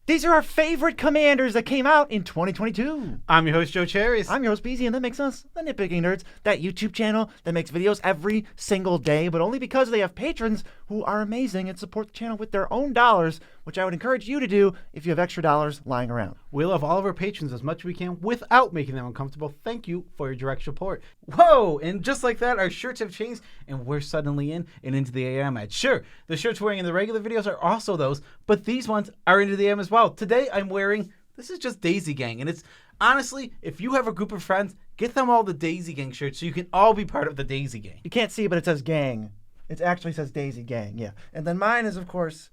These are our favorite commanders that came out in 2022. I'm your host, Joe Cherries. I'm your host, Beezy, and that makes us the Nitpicking Nerds, that YouTube channel that makes videos every single day, but only because they have patrons who are amazing and support the channel with their own dollars, which I would encourage you to do if you have extra dollars lying around. We love all of our patrons as much as we can without making them uncomfortable. Thank you for your direct support. Whoa! And just like that, our shirts have changed, and we're suddenly in and Into the AM ad. Sure, the shirts we're wearing in the regular videos are also those, but these ones are Into the AM as well. Today, I'm wearing, this is just Daisy Gang, and it's, honestly, if you have a group of friends, get them all the Daisy Gang shirts so you can all be part of the Daisy Gang. You can't see, but it says gang. It actually says Daisy Gang, yeah. And then mine is, of course,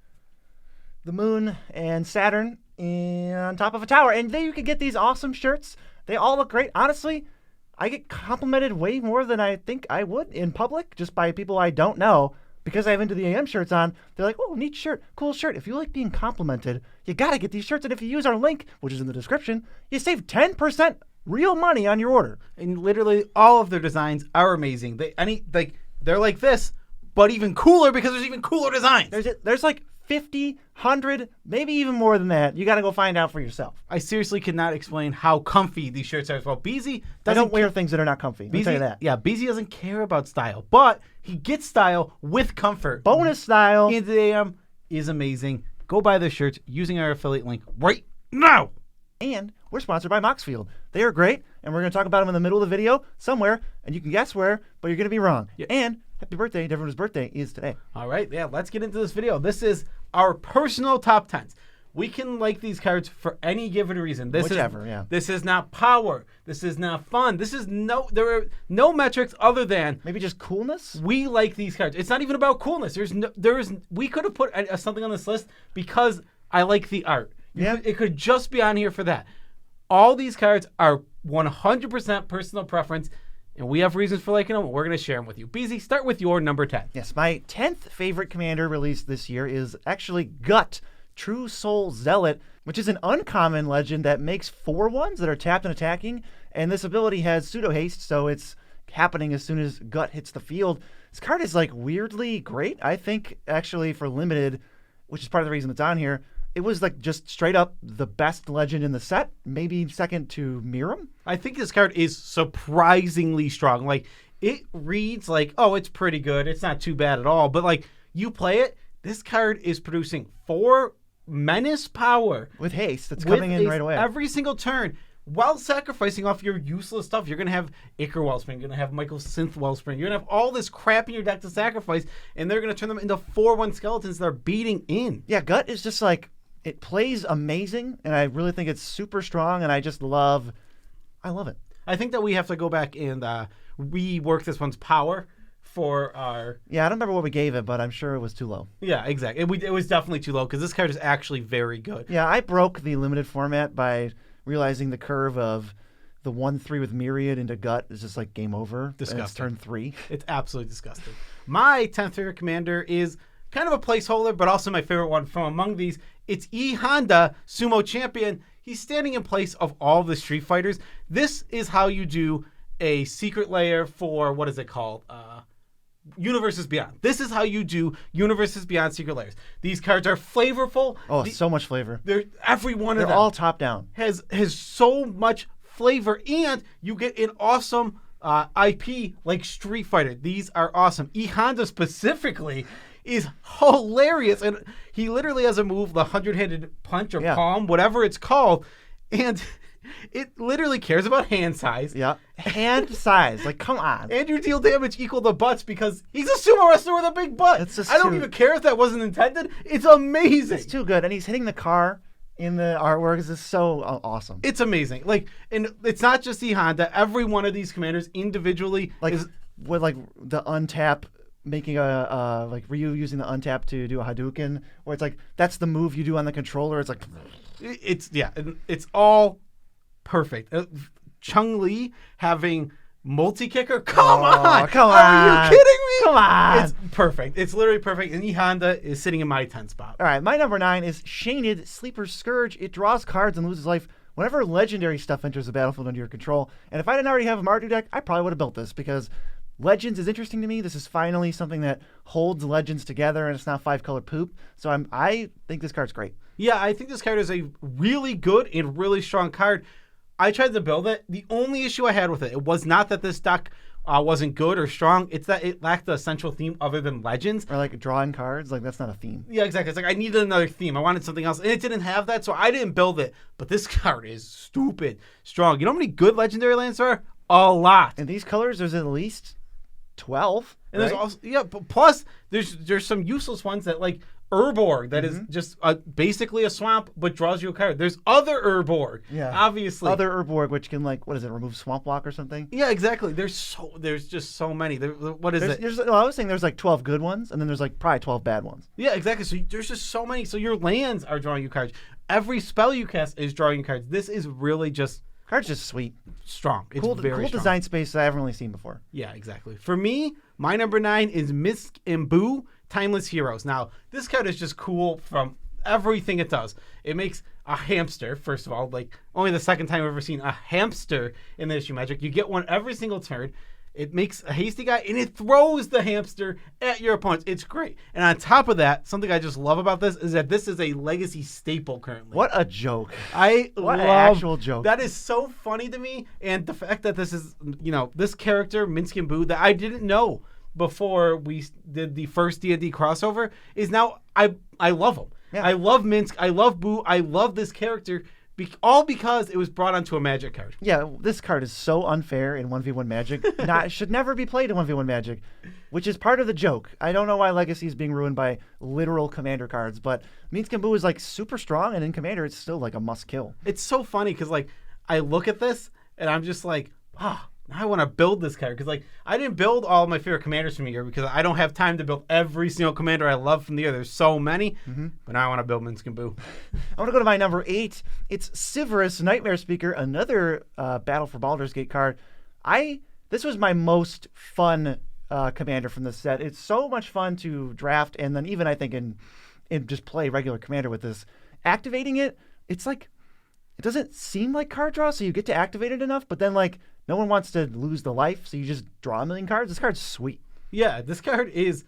the moon and Saturn on top of a tower. And then you can get these awesome shirts. They all look great. Honestly, I get complimented way more than I think I would in public just by people I don't know. Because I have Into the AM shirts on, they're like, oh, neat shirt, cool shirt. If you like being complimented, you got to get these shirts. And if you use our link, which is in the description, you save 10% real money on your order. And literally all of their designs are amazing. They're like this, but even cooler because there's even cooler designs. There's like 50, 100, maybe even more than that. You got to go find out for yourself. I seriously cannot explain how comfy these shirts are as well. Beezy I don't wear things that are not comfy. Let me tell you that. Yeah, Beezy doesn't care about style, but he gets style with comfort. Bonus style. Into the AM is amazing. Go buy their shirts using our affiliate link right now. And we're sponsored by Moxfield. They are great, and we're going to talk about them in the middle of the video somewhere, and you can guess where, but you're going to be wrong. Yeah. And happy birthday to everyone whose birthday is today. All right, yeah, let's get into this video. This is our personal top 10s. We can like these cards for any given reason. Yeah. This is not power. This is not fun. There are no metrics other than maybe just coolness. We like these cards. It's not even about coolness. We could have put something on this list because I like the art. It could just be on here for that. All these cards are 100% personal preference, and we have reasons for liking them. We're going to share them with you. Beezy, start with your number 10. Yes, my 10th favorite commander released this year is actually Gut, True Soul Zealot, which is an uncommon legend that makes 4/1s that are tapped and attacking, and this ability has pseudo haste, so it's happening as soon as Gut hits the field. This card is like weirdly great. I think actually for limited, which is part of the reason it's on here, it was like just straight up the best legend in the set, maybe second to Miram. I think this card is surprisingly strong. Like, it reads like, oh, it's pretty good. It's not too bad at all. But like, you play it, this card is producing 4 menace power. With haste, that's coming in right away. Every single turn. While sacrificing off your useless stuff, you're going to have Ichor Wellspring, you're going to have Michael Synth Wellspring, you're going to have all this crap in your deck to sacrifice, and they're going to turn them into 4/1 skeletons that are beating in. Yeah, Gut is just like, it plays amazing, and I really think it's super strong, and I love it. I think that we have to go back and rework this one's power for our... Yeah, I don't remember what we gave it, but I'm sure it was too low. Yeah, exactly. It was definitely too low, because this card is actually very good. Yeah, I broke the limited format by realizing the curve of the 1/3 with Myriad into Gut is just like game over. Disgusting. It's turn 3. It's absolutely disgusting. My 10th favorite commander is kind of a placeholder, but also my favorite one from among these. It's E Honda, Sumo Champion. He's standing in place of all the Street Fighters. This is how you do a secret layer for, what is it called? Universes Beyond. This is how you do Universes Beyond secret layers. These cards are flavorful. Oh, so much flavor. Every one of them. They're all top down. Has so much flavor, and you get an awesome IP like Street Fighter. These are awesome. E Honda specifically is hilarious, and he literally has a move, the 100-handed punch or palm, whatever it's called, and it literally cares about hand size. Yeah, hand size. Like, come on. And you deal damage equal to butts because he's a sumo wrestler with a big butt. I don't even care if that wasn't intended. It's amazing. It's too good, and he's hitting the car in the artwork. Is so awesome. It's amazing. Like, and it's not just E Honda. Every one of these commanders individually, with like the untap, making a like Ryu using the untap to do a Hadouken, where it's like that's the move you do on the controller. It's like it's all perfect. Chung-Li having multi-kicker. Come on! Are you kidding me? Come on! It's perfect. It's literally perfect. And E Honda is sitting in my 10th spot. All right, my number 9 is Shaned, Sleeper's Scourge. It draws cards and loses life whenever legendary stuff enters the battlefield under your control. And if I didn't already have a Mardu deck, I probably would have built this because Legends is interesting to me. This is finally something that holds Legends together, and it's not 5-color poop. So I think this card's great. Yeah, I think this card is a really good and really strong card. I tried to build it. The only issue I had with it was not that this deck wasn't good or strong. It's that it lacked the essential theme other than Legends. Or like drawing cards. Like, that's not a theme. Yeah, exactly. It's like I needed another theme. I wanted something else, and it didn't have that, so I didn't build it. But this card is stupid strong. You know how many good Legendary lands there are? A lot. In these colors, there's at least 12. And there's also, but plus there's some useless ones that like Urborg that is just basically a swamp but draws you a card. There's other Urborg, obviously. Other Urborg which can like, what is it, remove swamp block or something? Yeah, exactly. There's just so many. What is it? I was saying there's like 12 good ones, and then there's like probably 12 bad ones. Yeah, exactly. So there's just so many. So your lands are drawing you cards. Every spell you cast is drawing you cards. This is really just card's just sweet, strong. It's cool very strong. Design space that I haven't really seen before. Yeah, exactly. For me, my number 9 is Misk and Boo, Timeless Heroes. Now, this card is just cool from everything it does. It makes a hamster, first of all, like only the second time I've ever seen a hamster in the issue Magic. You get one every single turn. It makes a hasty guy, and it throws the hamster at your opponents. It's great. And on top of that, something I just love about this is that this is a legacy staple currently. What a joke. What an actual joke. That is so funny to me. And the fact that this is, this character, Minsc and Boo, that I didn't know before we did the first D&D crossover, is now, I love him. Yeah. I love Minsc. I love Boo. I love this character. All because it was brought onto a Magic card. Yeah, this card is so unfair in 1v1 Magic. Should never be played in 1v1 Magic, which is part of the joke. I don't know why Legacy is being ruined by literal Commander cards, but Minsc and Boo is like super strong, and in Commander it's still like a must kill. It's so funny because like I look at this and I'm just like, now I want to build this card because like I didn't build all my favorite commanders from the year because I don't have time to build every single commander I love from the year. There's so many, but now I want to build Minsc and Boo. I want to go to my number 8. It's Sivirus, Nightmare Speaker, another Battle for Baldur's Gate card. This was my most fun commander from this set. It's so much fun to draft, and then even I think in just play regular commander with this. Activating it, it's like it doesn't seem like card draw, so you get to activate it enough, but then like no one wants to lose the life, so you just draw a million cards. This card's sweet. Yeah, this card is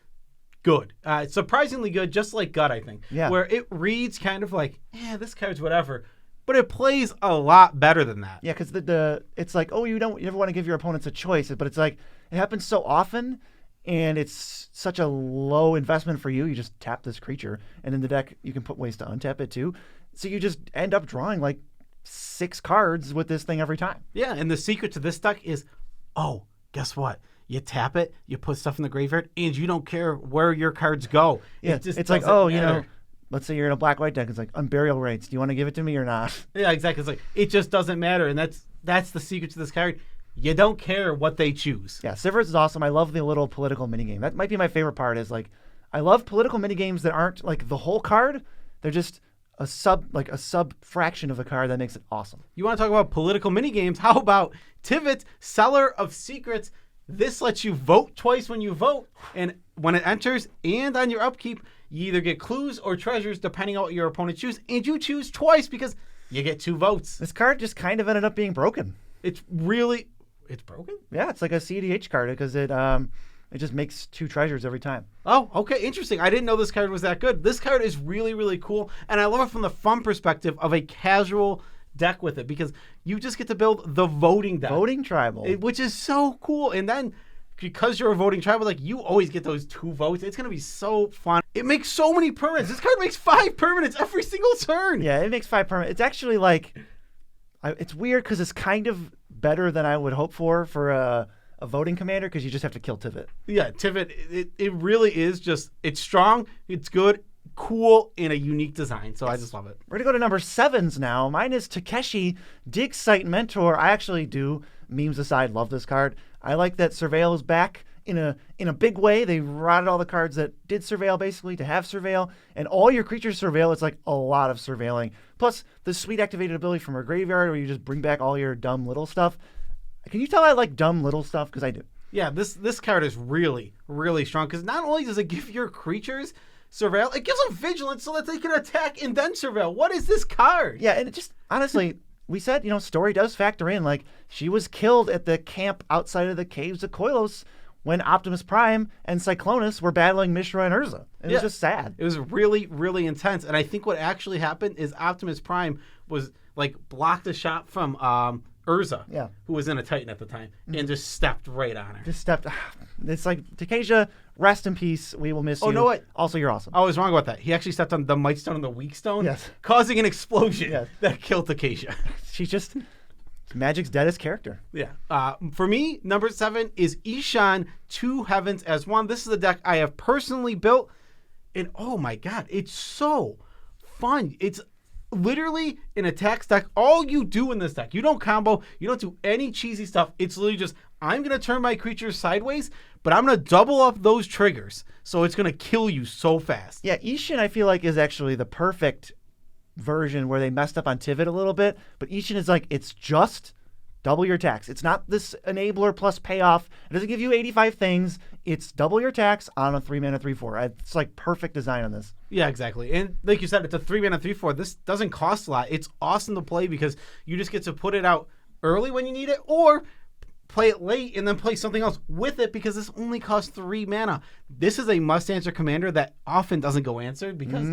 good. It's surprisingly good, just like Gut, I think. Yeah. Where it reads kind of like, this card's whatever, but it plays a lot better than that. Yeah, because it's like, you never want to give your opponents a choice, but it's like it happens so often, and it's such a low investment for you. You just tap this creature, and in the deck you can put ways to untap it too. So you just end up drawing like 6 cards with this thing every time. Yeah, and the secret to this deck is, guess what? You tap it, you put stuff in the graveyard, and you don't care where your cards go. Yeah, it's like, let's say you're in a black-white deck. It's like, Unburial Rites. Do you want to give it to me or not? Yeah, exactly. It's like, it just doesn't matter, and that's the secret to this card. You don't care what they choose. Yeah, Sivirus is awesome. I love the little political minigame. That might be my favorite part is, like, I love political minigames that aren't, like, the whole card. They're just a sub fraction of a card that makes it awesome. You want to talk about political minigames? How about Tivit, Seller of Secrets? This lets you vote twice when you vote, and when it enters and on your upkeep, you either get clues or treasures depending on what your opponent chooses, and you choose twice because you get 2 votes. This card just kind of ended up being broken. It's broken? Yeah, it's like a CDH card because it just makes 2 treasures every time. Oh, okay, interesting. I didn't know this card was that good. This card is really, really cool, and I love it from the fun perspective of a casual deck with it because you just get to build the voting deck. Voting tribal. Which is so cool. And then because you're a voting tribal, like you always get those 2 votes. It's going to be so fun. It makes so many permanents. This card makes 5 permanents every single turn. Yeah, it makes 5 permanents. It's actually like, it's weird because it's kind of better than I would hope for a voting commander because you just have to kill Tivit. Yeah, Tivit, it really is just, it's strong, it's good, cool, and a unique design. So I just love it. We're going to go to number 7s now. Mine is Takeshi, Dig Site Mentor. I actually do, memes aside, love this card. I like that Surveil is back in a big way. They rotted all the cards that did Surveil basically to have Surveil, and all your creatures Surveil. It's like a lot of surveiling. Plus the sweet activated ability from her graveyard where you just bring back all your dumb little stuff. Can you tell I like dumb little stuff? Because I do. Yeah, this card is really, really strong because not only does it give your creatures Surveil, it gives them Vigilance so that they can attack and then Surveil. What is this card? Yeah, and it just, honestly, we said, story does factor in. Like, she was killed at the camp outside of the caves of Koilos. when Optimus Prime and Cyclonus were battling Mishra and Urza. It was just sad. It was really, really intense. And I think what actually happened is Optimus Prime was like blocked a shot from Urza, who was in a Titan at the time, and just stepped right on her. It's like, Takesia, rest in peace. We will miss you. Oh, know what? Also, you're awesome. I was wrong about that. He actually stepped on the Might Stone and the Weak Stone, causing an explosion that killed Takesia. She's just Magic's deadest character. Yeah. For me, number 7 is Ishan, Two Heavens as One. This is the deck I have personally built, and oh my god, it's so fun. It's literally an attacks deck. All you do in this deck, you don't combo, you don't do any cheesy stuff. It's literally just, I'm going to turn my creatures sideways, but I'm going to double up those triggers, so it's going to kill you so fast. Yeah, Ishin, I feel like, is actually the perfect version where they messed up on Tivit a little bit, but Ishin is like, it's just double your attacks. It's not this enabler plus payoff. It doesn't give you 85 things. It's double your attacks on a 3-mana 3/4. It's like perfect design on this. Yeah, exactly. And like you said, it's a 3-mana 3/4. This doesn't cost a lot. It's awesome to play because you just get to put it out early when you need it, or play it late and then play something else with it because this only costs 3 mana. This is a must-answer commander that often doesn't go answered because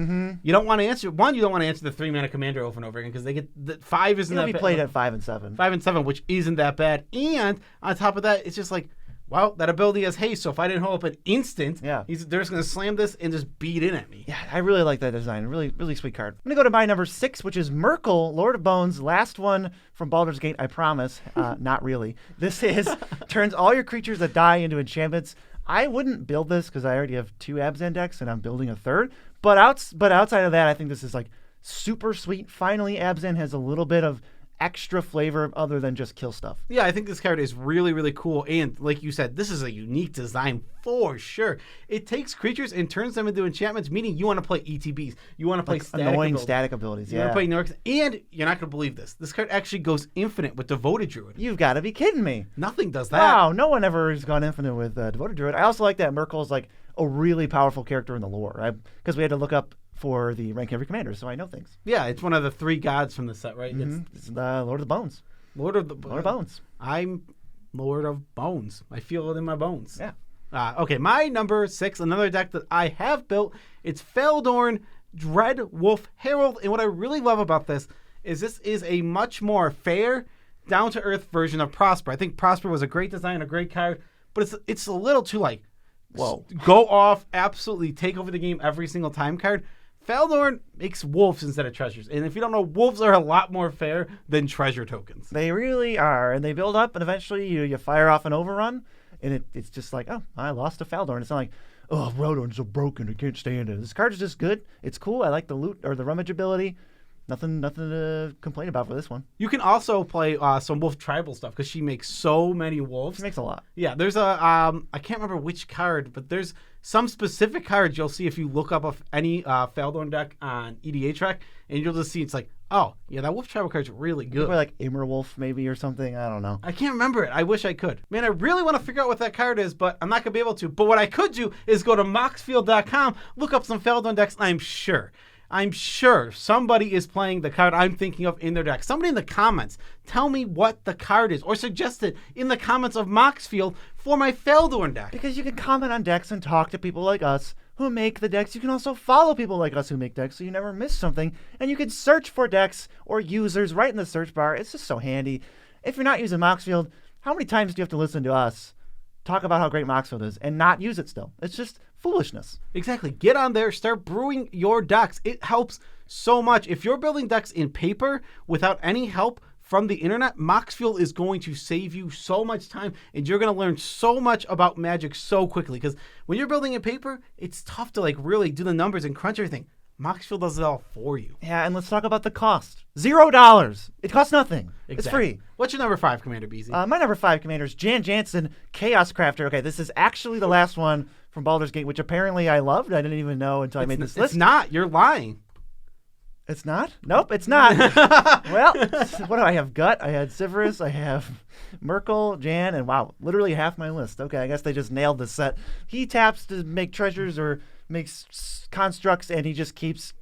you don't want to answer. One, you don't want to answer the 3-mana commander over and over again because they get the 5 isn't that bad. It'll be played at 5 and 7. 5 and 7, which isn't that bad. And on top of that, it's just like, well, that ability has haste, so if I didn't hold up an instant, they're just going to slam this and just beat in at me. Yeah, I really like that design. Really, really sweet card. I'm going to go to my number 6, which is Merkle, Lord of Bones. Last one from Baldur's Gate, I promise. Not really. This is turns all your creatures that die into enchantments. I wouldn't build this because I already have 2 Abzan decks and I'm building a third. But outside of that, I think this is like super sweet. Finally, Abzan has a little bit of extra flavor other than just kill stuff. Yeah, I think this card is really, really cool. And like you said, this is a unique design for sure. It takes creatures and turns them into enchantments, meaning you want to play ETBs. You want to play annoying static abilities. You want to play Norks. And you're not going to believe this. This card actually goes infinite with Devoted Druid. You've got to be kidding me. Nothing does that. Wow, no one ever has gone infinite with Devoted Druid. I also like that Merkle is like a really powerful character in the lore. Because we had to look up for the rank every commander, so I know things. Yeah, it's one of the 3 gods from the set, right? It's the Lord of the Bones. Lord of Bones. I'm Lord of Bones. I feel it in my bones. Yeah. Okay, my number 6, another deck that I have built. It's Feldorn Dread Wolf Herald, and what I really love about this is a much more fair, down-to-earth version of Prosper. I think Prosper was a great design, a great card, but it's a little too like, whoa, go off, absolutely take over the game every single time card. Feldorn makes wolves instead of treasures. And if you don't know, wolves are a lot more fair than treasure tokens. They really are. And they build up, and eventually you fire off an overrun, and it's just like, oh, I lost to Feldorn. It's not like, oh, Feldorn's so broken, I can't stand it. This card is just good. It's cool. I like the loot or the rummage ability. Nothing to complain about for this one. You can also play some wolf tribal stuff because she makes so many wolves. She makes a lot. Yeah, there's I can't remember which card, but there's some specific cards you'll see if you look up any Feldorn deck on EDH Rec, and you'll just see it's like, oh, yeah, that wolf tribal card's really good. Or like Immerwolf maybe or something. I don't know. I can't remember it. I wish I could. Man, I really want to figure out what that card is, but I'm not going to be able to. But what I could do is go to moxfield.com, look up some Feldorn decks, and I'm sure somebody is playing the card I'm thinking of in their deck. Somebody in the comments, tell me what the card is, or suggest it in the comments of Moxfield for my Feldorn deck. Because you can comment on decks and talk to people like us who make the decks. You can also follow people like us who make decks so you never miss something. And you can search for decks or users right in the search bar. It's just so handy. If you're not using Moxfield, how many times do you have to listen to us talk about how great Moxfield is and not use it still? It's just foolishness. Exactly. Get on there, start brewing your decks. It helps so much. If you're building decks in paper without any help from the internet, Moxfield is going to save you so much time, and you're going to learn so much about Magic so quickly. Because when you're building in paper, it's tough to like really do the numbers and crunch everything. Moxfield does it all for you. Yeah, and let's talk about the cost. $0. It costs nothing. Exactly. It's free. What's your number 5, Commander BZ? My number 5 commander is Jan Jansen, Chaos Crafter. Okay, this is actually the last one from Baldur's Gate, which apparently I loved. I didn't even know until I made this list. It's not. You're lying. It's not? Nope, it's not. Well, what do I have? Gut, I had Sivirus, I have Merkle, Jan, and wow, literally half my list. Okay, I guess they just nailed this set. He taps to make treasures or makes constructs, and he just keeps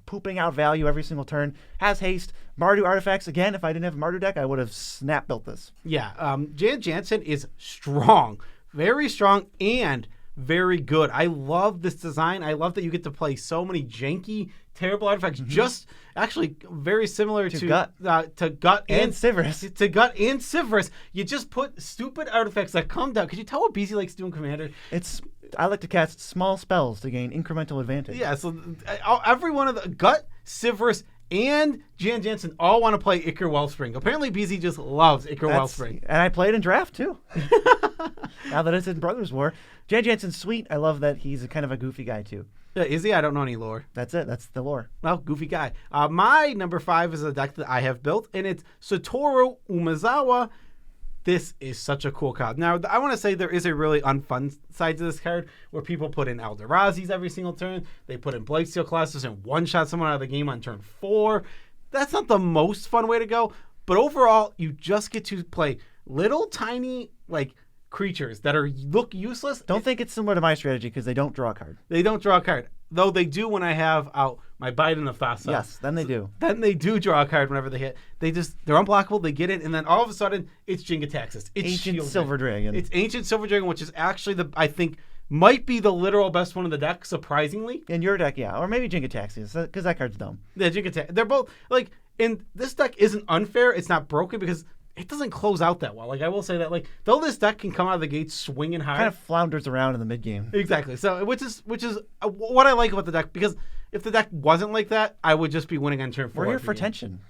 pooping out value every single turn. Has haste. Mardu artifacts. Again, if I didn't have a Mardu deck, I would have snap built this. Yeah, Jan Jansen is strong. very strong and very good. I love this design. I love that you get to play so many janky, terrible artifacts. Just actually very similar to Gut and Sivirus. To Gut and Sivirus. You just put stupid artifacts that come down. Could you tell what BZ likes doing, Commander? I like to cast small spells to gain incremental advantage. Yeah, so every one of the Gut, Sivirus, and Jan Jansen all want to play Ichor Wellspring. Apparently, BZ just loves Ichor Wellspring. And I played in draft, too. Now that it's in Brothers War. Jan Jansen's sweet. I love that he's kind of a goofy guy, too. Yeah, is he? I don't know any lore. That's it. That's the lore. Well, goofy guy. My number 5 is a deck that I have built, and it's Satoru Umezawa. This is such a cool card. Now, I want to say there is a really unfun side to this card where people put in Eldorazzi's every single turn. They put in Blightsteel Colossus and one-shot someone out of the game on turn 4. That's not the most fun way to go, but overall, you just get to play little tiny, creatures that look useless. Don't think it's similar to my strategy because they don't draw a card. They don't draw a card. Though they do when I have out my Biden of Thassa. Yes, then they do. Then they do draw a card whenever they hit. They're unblockable, they get it, and then all of a sudden, it's Jingataxis. It's Ancient Silver Dragon. It's Ancient Silver Dragon, which is actually I think, might be the literal best one in the deck, surprisingly. In your deck, yeah. Or maybe Jingataxis, because that card's dumb. Yeah, Jingataxis. They're both, and this deck isn't unfair. It's not broken because it doesn't close out that well. I will say that, though this deck can come out of the gate swinging hard, kind of flounders around in the mid game. Exactly. So, which is what I like about the deck, because if the deck wasn't like that, I would just be winning on turn 4. We're here for tension.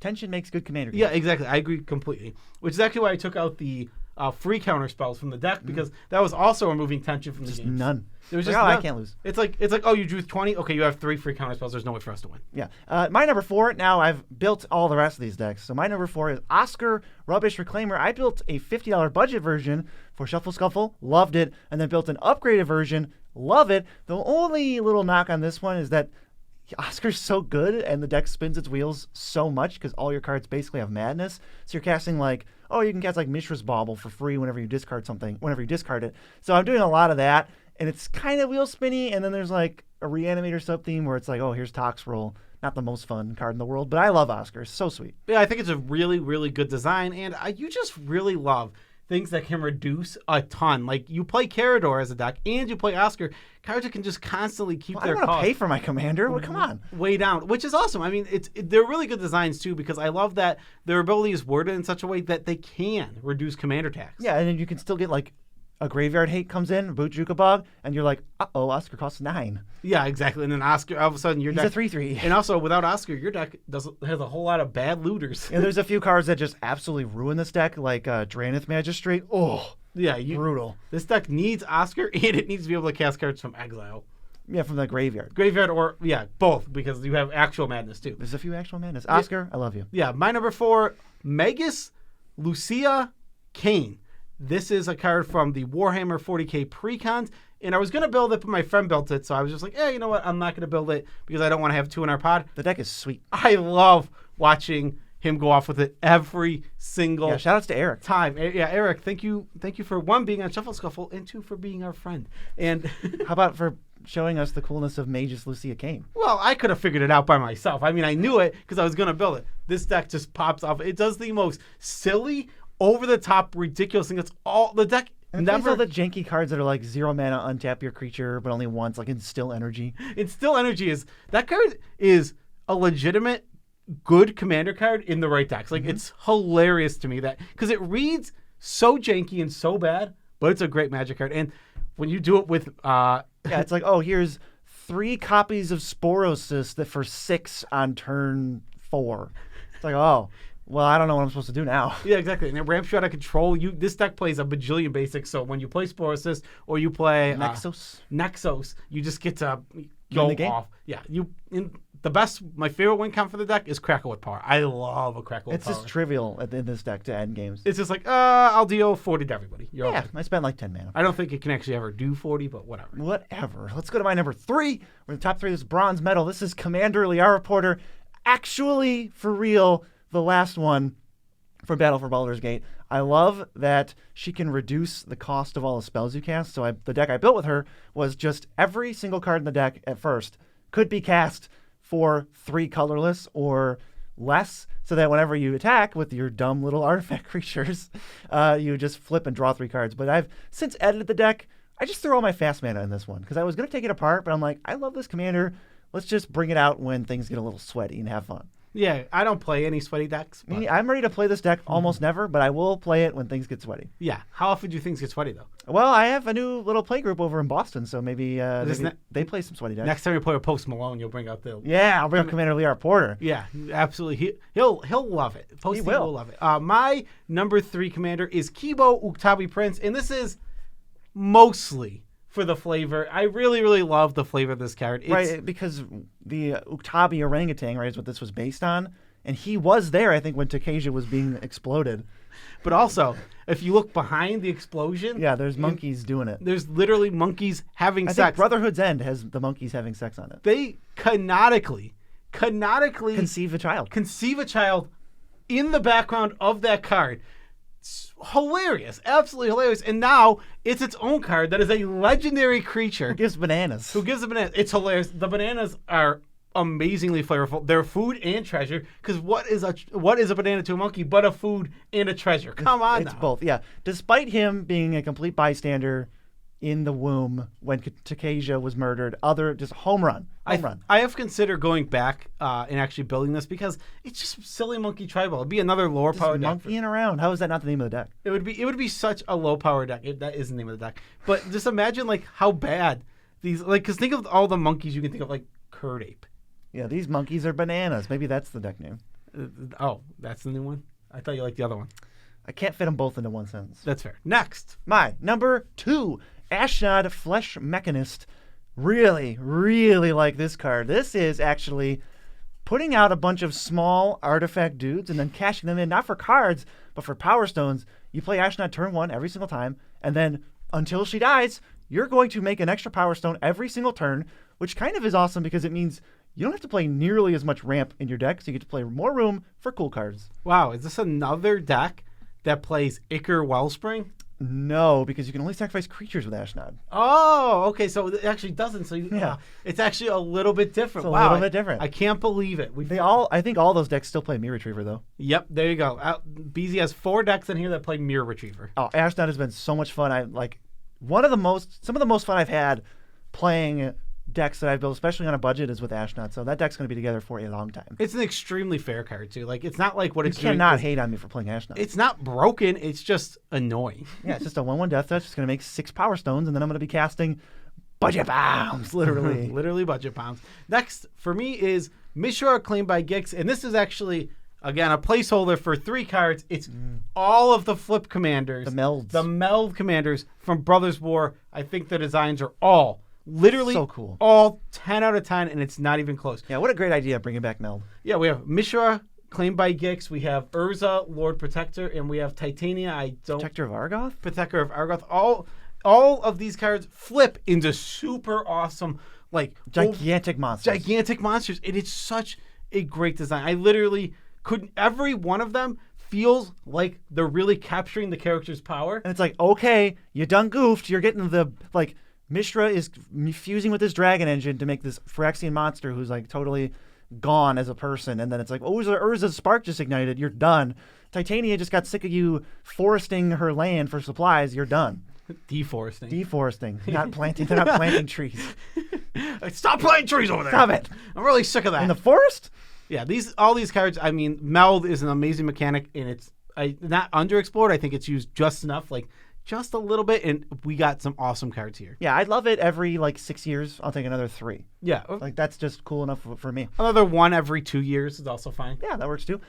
Tension makes good commander games. Yeah, exactly. I agree completely. Which is actually why I took out the free counter spells from the deck, because that was also removing tension from the game. None. There was just I can't lose. It's like, oh, you drew 20. Okay, you have 3 free counter spells. There's no way for us to win. Yeah. My number 4. Now I've built all the rest of these decks. So my number 4 is Oscar Rubbish Reclaimer. I built a $50 budget version for Shuffle Scuffle. Loved it. And then built an upgraded version. Love it. The only little knock on this one is that Oscar's so good and the deck spins its wheels so much because all your cards basically have madness. So you're casting you can cast Mishra's Bauble for free whenever you discard it. So I'm doing a lot of that. And it's kind of wheel spinny, and then there's a Reanimator sub-theme where it's here's Toxroll. Not the most fun card in the world, but I love Oscar. It's so sweet. Yeah, I think it's a really, really good design, and you just really love things that can reduce a ton. You play Carador as a deck, and you play Oscar. Cards that can just constantly keep their cost. I want to pay for my commander. Well, come on. Way down, which is awesome. I mean, they're really good designs, too, because I love that their ability is worded in such a way that they can reduce commander tax. Yeah, and then you can still get, a Graveyard Hate comes in, boot Jukabog, and you're uh-oh, Oscar costs 9. Yeah, exactly. And then Oscar, all of a sudden, your deck... He's a 3/3. And also, without Oscar, your deck has a whole lot of bad looters. And there's a few cards that just absolutely ruin this deck, like Drannith Magistrate. Oh, yeah, brutal. This deck needs Oscar, and it needs to be able to cast cards from exile. Yeah, from the graveyard. Graveyard or, both, because you have actual madness, too. There's a few actual madness. Oscar, I love you. Yeah, my number 4, Magus Lucia Kane. This is a card from the Warhammer 40k Precons, and I was going to build it, but my friend built it, so I was just you know what, I'm not going to build it because I don't want to have 2 in our pod. The deck is sweet. I love watching him go off with it every single shout-outs to Eric. time. Yeah, Eric, thank you for 1, being on Shuffle Scuffle, and 2, for being our friend. And how about for showing us the coolness of Magus Lucia Kane? Well, I could have figured it out by myself. I mean, I knew it because I was going to build it. This deck just pops off. It does the most silly, over-the-top, ridiculous thing. That's all the deck. And never all the janky cards that are 0 mana, untap your creature, but only once, Instill Energy. Instill Energy that card is a legitimate good commander card in the right decks. It's hilarious to me that because it reads so janky and so bad, but it's a great Magic card. And when you do it with it's here's 3 copies of Sporocyst that for 6 on turn 4. It's well, I don't know what I'm supposed to do now. Yeah, exactly. And it ramps you out of control. This deck plays a bajillion basics, so when you play Sporocyst or you play Nexos, you just get to go off. Yeah, my favorite win count for the deck is Crackle with Power. I love a Crackle with Power. It's just trivial in this deck to end games. It's just I'll deal 40 to everybody. Okay. I spent 10 mana. I don't think it can actually ever do 40, but whatever. Whatever. Let's go to my number 3. We're in the top 3 of this bronze medal. This is Commander Liara Porter. Actually, for real, the last one for Battle for Baldur's Gate. I love that she can reduce the cost of all the spells you cast. So the deck I built with her was just every single card in the deck at first could be cast for 3 colorless or less, so that whenever you attack with your dumb little artifact creatures, you just flip and draw 3 cards. But I've since edited the deck. I just threw all my fast mana in this one because I was going to take it apart, but I'm like, I love this commander. Let's just bring it out when things get a little sweaty and have fun. Yeah, I don't play any sweaty decks. But... I'm ready to play this deck almost never, but I will play it when things get sweaty. Yeah. How often do things get sweaty, though? Well, I have a new little play group over in Boston, so maybe they play some sweaty decks. Next time you play with Post Malone, you'll bring out the... Yeah, I'll bring up Commander Lear Porter. Yeah, absolutely. He'll love it. Posty will love it. My number 3 commander is Kibo Uktabi Prince, and this is mostly for the flavor. I really, really love the flavor of this card. Right, because the Uktabi orangutan, right, is what this was based on. And he was there, I think, when Takesia was being exploded. But also, if you look behind the explosion... Yeah, there's monkeys doing it. There's literally monkeys having sex. I think Brotherhood's End has the monkeys having sex on it. They canonically... Conceive a child in the background of that card. It's hilarious. Absolutely hilarious. And now, it's its own card that is a legendary creature. Who gives bananas. It's hilarious. The bananas are... amazingly flavorful. They're food and treasure. Because what is a banana to a monkey but a food and a treasure? Come on, it's both. Yeah. Despite him being a complete bystander in the womb when Takesia was murdered, just home run. I have considered going back and actually building this because it's just silly monkey tribal. It'd be another lower power deck. Monkeying around. How is that not the name of the deck? It would be such a low power deck. That is the name of the deck. But just imagine like how bad these because think of all the monkeys you can think of like Curd Ape. Yeah, these monkeys are bananas. Maybe that's the deck name. That's the new one? I thought you liked the other one. I can't fit them both into one sentence. That's fair. Next. My number 2, Ashnod Flesh Mechanist. Really, really like this card. This is actually putting out a bunch of small artifact dudes and then cashing them in, not for cards, but for Power Stones. You play Ashnod turn 1 every single time, and then until she dies, you're going to make an extra Power Stone every single turn, which kind of is awesome because it means you don't have to play nearly as much ramp in your deck, so you get to play more room for cool cards. Wow, is this another deck that plays Ichor Wellspring? No, because you can only sacrifice creatures with Ashnod. Oh, okay, so it actually doesn't. So it's actually a little bit different. It's a little bit different. I can't believe it. I think all those decks still play Mirror Retriever, though. Yep, there you go. BZ has 4 decks in here that play Mirror Retriever. Oh, Ashnod has been so much fun. Some of the most fun I've had playing decks that I've built, especially on a budget, is with Ashnod. So that deck's going to be together for a long time. It's an extremely fair card, too. Like, it's not like what it's doing. You cannot hate on me for playing Ashnod. It's not broken. It's just annoying. Yeah, it's just a 1/1 death touch. It's going to make 6 Power Stones, and then I'm going to be casting budget bombs, literally. Literally budget bombs. Next, for me, is Mishra Claimed by Gix. And this is actually, again, a placeholder for 3 cards. It's all of the flip commanders. The melds. The meld commanders from Brothers War. I think the designs are all literally so cool. All 10 out of 10, and it's not even close. Yeah, what a great idea, bringing back Meld. Yeah, we have Mishra, Claimed by Gix. We have Urza, Lord Protector, and we have Titania. Protector of Argoth? Protector of Argoth. All of these cards flip into super awesome, like... Gigantic monsters. Gigantic monsters. And it's such a great design. I literally couldn't... Every one of them feels like they're really capturing the character's power. And it's like, okay, you done goofed. You're getting the, like... Mishra is fusing with this dragon engine to make this Phyrexian monster who's like totally gone as a person. And then it's like, oh, Urza's spark just ignited. You're done. Titania just got sick of you foresting her land for supplies. You're done. Deforesting. Not planting. They're not planting trees. Stop planting trees over there. Stop it. I'm really sick of that. In the forest? Yeah, all these cards, I mean, Meld is an amazing mechanic, and it's not underexplored. I think it's used just enough, like just a little bit, and we got some awesome cards here. Yeah, I'd love it every 6 years. I'll take another 3. Yeah. That's just cool enough for me. Another 1 every 2 years is also fine. Yeah, that works too.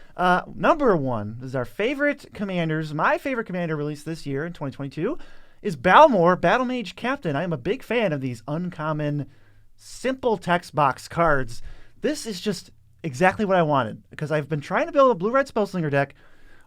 Number 1 is our favorite commanders. My favorite commander released this year in 2022 is Balmor, Battle Mage Captain. I am a big fan of these uncommon, simple text box cards. This is just exactly what I wanted, because I've been trying to build a blue-red Spellslinger deck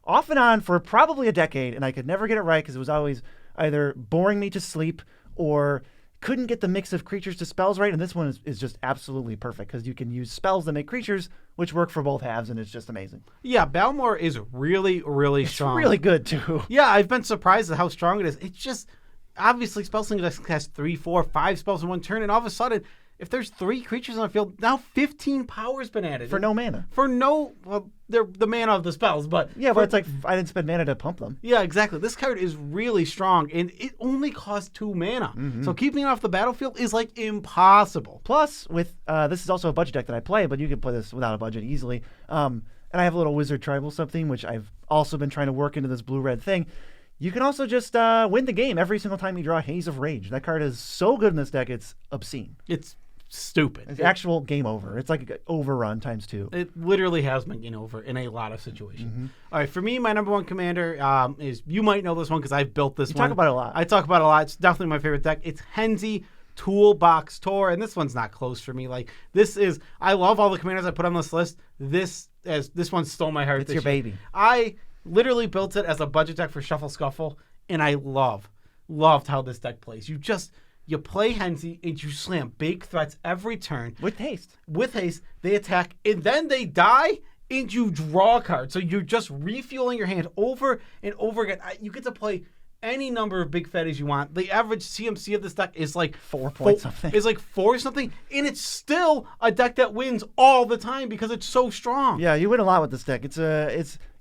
off and on for probably a decade, and I could never get it right because it was always either boring me to sleep or couldn't get the mix of creatures to spells right. And this one is just absolutely perfect because you can use spells that make creatures, which work for both halves, and it's just amazing. Yeah, Balmor is really, really strong. It's really good, too. Yeah, I've been surprised at how strong it is. It's just, obviously, Spellslinger has 3, 4, 5 spells in one turn, and all of a sudden, if there's 3 creatures on the field, now 15 power has been added. For no mana. Well, they're the mana of the spells, but... Yeah, but it's like, I didn't spend mana to pump them. Yeah, exactly. This card is really strong, and it only costs 2 mana. So keeping it off the battlefield is, like, impossible. Plus, with this is also a budget deck that I play, but you can play this without a budget easily. And I have a little Wizard Tribal something, which I've also been trying to work into this blue-red thing. You can also just win the game every single time you draw Haze of Rage. That card is so good in this deck, it's obscene. It's stupid. It's actual game over. It's like an overrun times 2. It literally has been game over in a lot of situations. All right, for me, my number 1 commander is, you might know this one because I've built this one. You talk about it a lot. I talk about it a lot. It's definitely my favorite deck. It's Henzi Toolbox Tor, and this one's not close for me. Like, I love all the commanders I put on this list. This one stole my heart. It's your baby. I literally built it as a budget deck for Shuffle Scuffle, and I loved how this deck plays. You play Henzi and you slam big threats every turn. With haste. With haste, they attack, and then they die, and you draw a card. So you're just refueling your hand over and over again. You get to play any number of big fatties you want. The average CMC of this deck is like 4 point something. Is like 4 something, and it's still a deck that wins all the time because it's so strong. Yeah, you win a lot with this deck.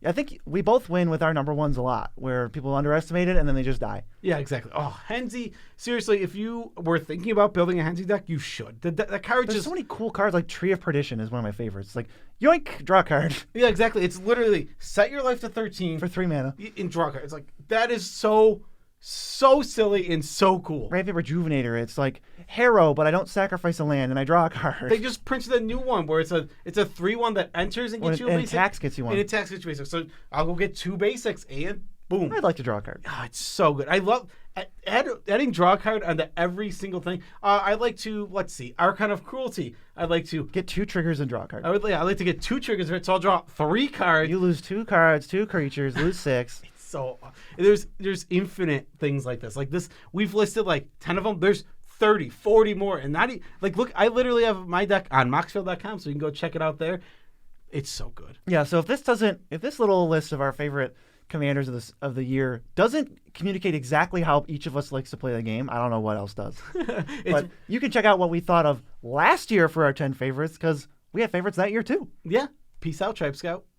I think we both win with our number 1s a lot, where people underestimate it and then they just die. Yeah, exactly. Oh, Henzi, seriously, if you were thinking about building a Henzi deck, you should. The card There's so many cool cards, like Tree of Perdition is one of my favorites. Like, yoink, draw a card. Yeah, exactly. It's literally set your life to 13. For 3 mana. And draw a card. It's like, that is so silly and so cool. Raven Rejuvenator, it's like Harrow, but I don't sacrifice a land and I draw a card. They just printed a new one where it's a 3/1 that enters and gets you a basic. And attacks gets you one. And attacks gets you basic. So I'll go get 2 basics and boom. I'd like to draw a card. Oh, it's so good. I love adding draw a card onto every single thing. I like to, let's see, Archon of Cruelty. I'd like to get 2 triggers and draw a card. I like to get 2 triggers, so I'll draw 3 cards. You lose 2 cards, 2 creatures, lose 6. So there's infinite things like this. Like this, we've listed like 10 of them. There's 30, 40 more, and look, I literally have my deck on moxfield.com, so you can go check it out there. It's so good. Yeah. So if this little list of our favorite commanders of the year doesn't communicate exactly how each of us likes to play the game, I don't know what else does. But you can check out what we thought of last year for our 10 favorites, because we had favorites that year too. Yeah. Peace out, Tribe Scout.